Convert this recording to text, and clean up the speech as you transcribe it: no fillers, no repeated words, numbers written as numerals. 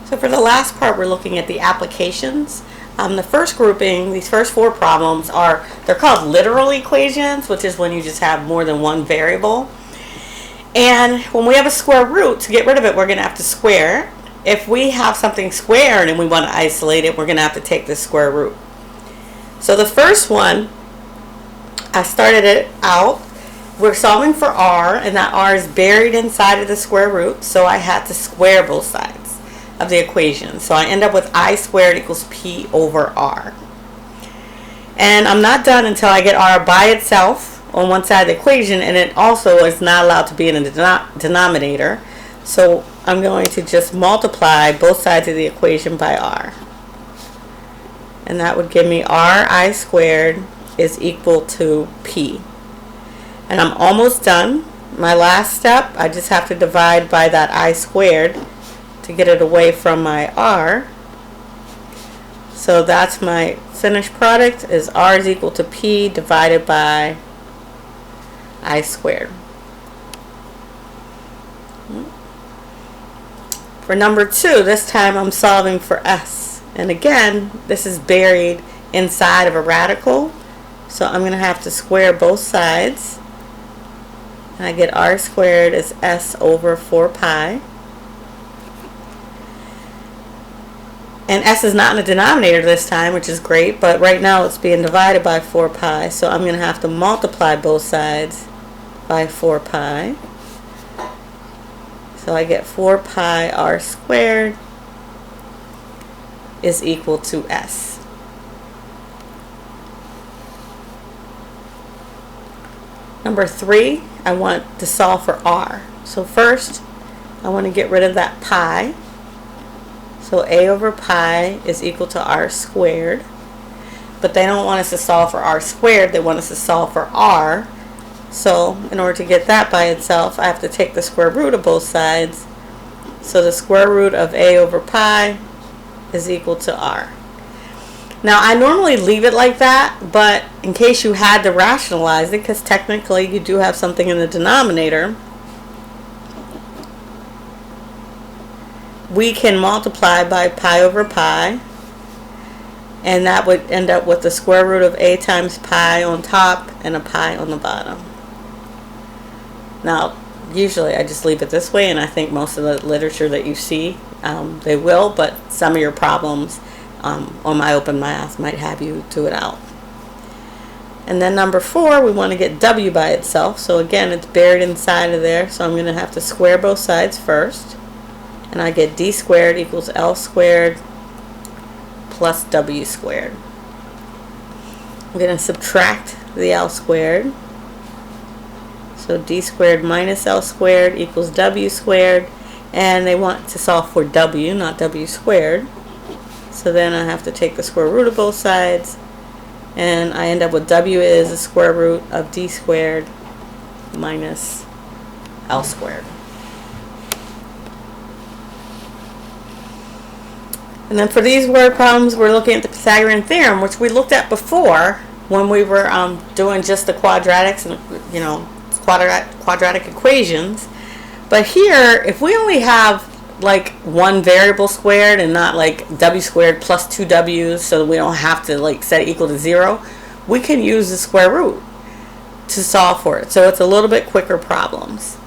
So for the last part, we're looking at the applications. The first grouping, these first four problems they're called literal equations, which is when you just have more than one variable. And when we have a square root, to get rid of it, we're going to have to square it. If we have something squared and we want to isolate it, we're going to have to take the square root. So the first one, I started it out. We're solving for r, and that r is buried inside of the square root, so I had to square both sides of the equation. So I end up with I squared equals p over r. And I'm not done until I get r by itself on one side of the equation, and it also is not allowed to be in the denominator. So I'm going to just multiply both sides of the equation by r. And that would give me ri squared is equal to p. And I'm almost done. My last step, I just have to divide by that I squared to get it away from my r. So that's my finished product, is r is equal to p divided by I squared. For number 2, this time I'm solving for s. And again, this is buried inside of a radical. So I'm going to have to square both sides. And I get r squared is s over 4 pi. And s is not in the denominator this time, which is great, but right now it's being divided by 4 pi, so I'm going to have to multiply both sides by 4 pi. So I get 4 pi r squared is equal to s. Number 3, I want to solve for r. So first, I want to get rid of that pi. So a over pi is equal to r squared. But they don't want us to solve for r squared, they want us to solve for r. So in order to get that by itself, I have to take the square root of both sides. So the square root of a over pi is equal to r. Now I normally leave it like that, but in case you had to rationalize it, because technically you do have something in the denominator, we can multiply by pi over pi, and that would end up with the square root of a times pi on top and a pi on the bottom. Now usually I just leave it this way, and I think most of the literature that you see they will, but some of your problems on my open math might have you do it out. And then number 4, we want to get w by itself. So again, it's buried inside of there, so I'm going to have to square both sides first. And I get d squared equals l squared plus w squared. I'm going to subtract the l squared. So d squared minus l squared equals w squared. And they want to solve for w, not w squared. So then I have to take the square root of both sides, and I end up with w is the square root of d squared minus l squared. And then for these word problems, we're looking at the Pythagorean theorem, which we looked at before when we were doing just the quadratics and quadratic equations. But here, if we only have like one variable squared and not like w squared plus 2w's, so we don't have to like set it equal to 0, we can use the square root to solve for it. So it's a little bit quicker problems.